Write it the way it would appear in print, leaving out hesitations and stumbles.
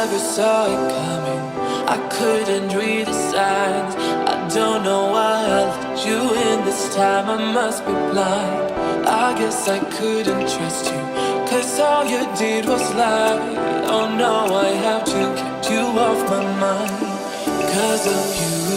never saw it coming. I couldn't read the signs. I don't know why I let you in this time. I must be blind. I guess I couldn't trust you, 'cause all you did was lie. Oh no, I have to keep you off my mind. 'Cause of you